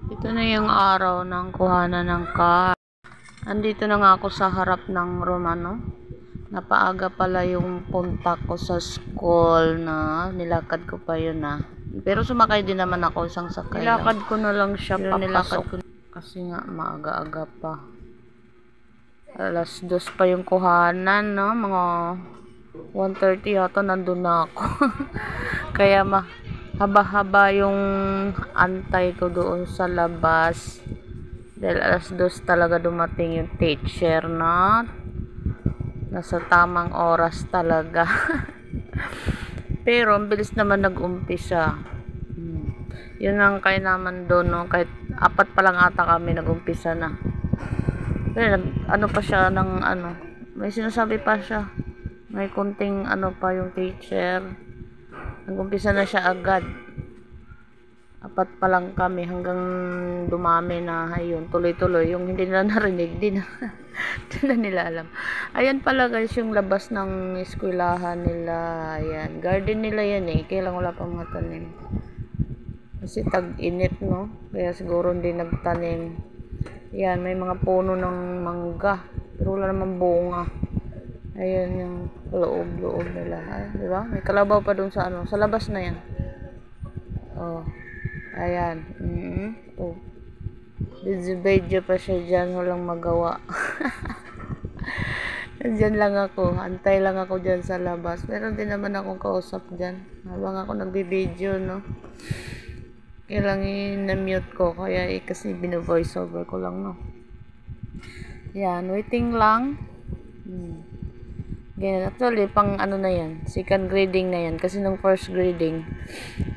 Ito na yung araw ng kuhanan ng car. Andito na nga ako sa harap ng Romano. Napaaga pala yung punta ko sa school na nilakad ko pa yun Pero sumakay din naman ako, isang sakay nilakad lang. Ko na lang siya papasok. Kasi nga maaga-aga pa. Alas 2 pa yung kuhanan, no? Mga 1:30 yata nandun na ako. Kaya haba-haba yung antay ko doon sa labas. Dahil alas 2 talaga dumating yung teacher na nasa tamang oras talaga. Pero ang bilis naman nag-umpisa. Yun ang kaya naman doon, no? Kahit 4 pa lang ata kami nag-umpisa na. Pero ano pa siya ng may sinasabi pa siya. May konting pa yung teacher. Nag-umpisa na siya agad. 4 pa lang kami hanggang dumami na ayun, tuloy-tuloy. Yung hindi nila narinig, di na nila alam. Ayan pala guys yung labas ng eskwelahan nila. Ayan, garden nila yan kailang wala pang mga tanim. Kasi tag-init, no? Kaya siguro hindi nagtanim. Ayan, may mga puno ng mangga. Pero wala namang bunga. Ayan yung loob nila. Di ba? May kalabaw pa dun sa sa labas na yan. Oh. Ayan. Oh. Video pa siya dyan. Walang magawa. Diyan lang ako. Antay lang ako dyan sa labas. Meron din naman akong kausap dyan. Habang ako nagbibideo, no? Kailang na-mute ko. Kaya kasi bino-voice over ko lang, no? Ayan. Waiting lang. Ganyan. Actually, pang na yan. Second grading na yan. Kasi nung first grading,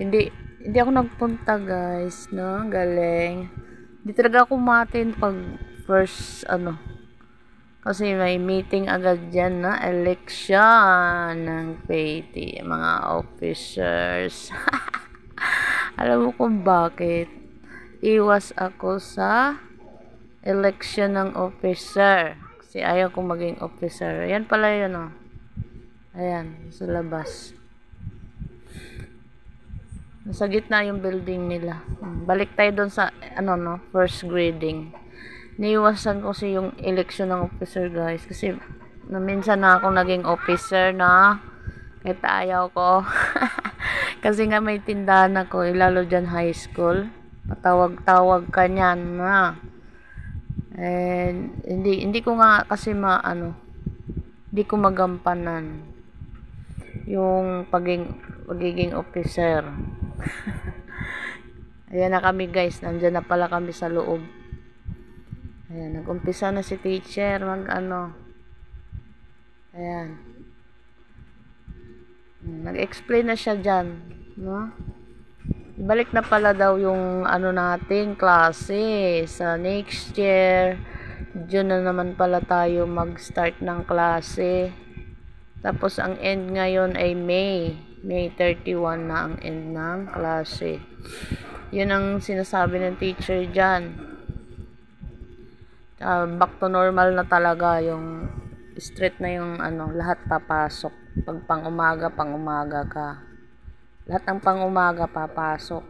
hindi ako nagpunta guys, no? Galing. Hindi talaga ako matin pag first, kasi may meeting agad dyan na election ng PAT, mga officers. Alam mo kung bakit? Iwas ako sa election ng officer. Kasi ayaw kong maging officer. Ayan pala yun, Ayan, sa labas. Nasa gitna yung building nila. Balik tayo doon sa first grading. Niiwasan ko kasi yung election ng officer guys. Kasi minsan na akong naging officer na kahit ayaw ko. Kasi nga may tindahan ako. Lalo dyan high school. Patawag-tawag ka niyan na. And hindi ko nga kasi hindi ko magampanan yung pagiging officer. Ayan na kami guys, nandyan na pala kami sa loob. Ayan, nag-umpisa na si teacher ayan, nag-explain na siya dyan, no? Ibalik na pala daw yung nating klase sa next year. Diyan na naman pala tayo mag-start ng klase. Tapos ang end ngayon ay May 31 na ang end ng klase. Yun ang sinasabi ng teacher dyan. Back to normal na talaga, yung straight na yung lahat papasok. Pag pang-umaga ka. Lahat ng pang-umaga papasok.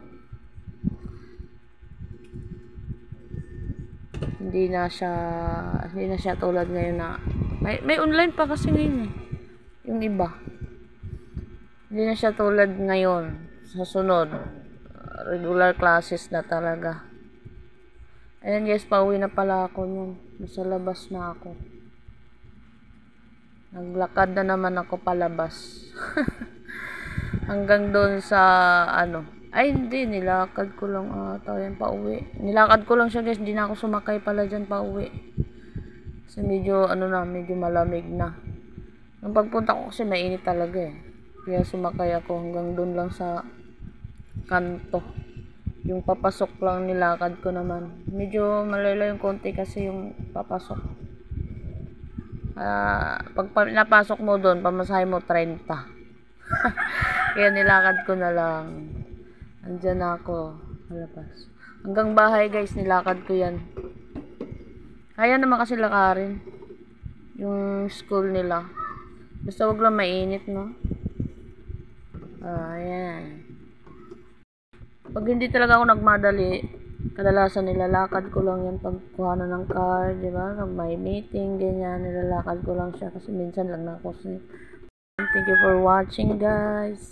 Hindi na siya tulad ngayon na may online pa kasi ngayon yung iba. Hindi na siya tulad ngayon. Sa sunod, regular classes na talaga. Ayan guys, pauwi na pala ako nun. Nasa labas na ako. Naglakad na naman ako palabas. Hanggang doon sa ay hindi, nilakad ko lang yan pauwi. Nilakad ko lang siya guys, hindi na ako sumakay pala dyan pauwi. Kasi medyo medyo malamig na. Nung pagpunta ko kasi mainit talaga Kaya sumakay ako hanggang doon lang sa kanto. Yung papasok lang nilakad ko naman. Medyo malayo yung konti kasi yung papasok. Pag napasok mo doon, pamasahe mo 30. Kaya nilakad ko na lang. Andyan na ako. Malabas. Hanggang bahay guys, nilakad ko yan. Kaya naman kasi lakarin. Yung school nila. Basta wag lang mainit, no? Ayan. Pag hindi talaga ako nagmadali, Kadalasan nilalakad ko lang yan pagkuha na ng card, di ba? Pag may meeting, ganyan, nilalakad ko lang siya kasi minsan lang na ako. Thank you for watching, guys.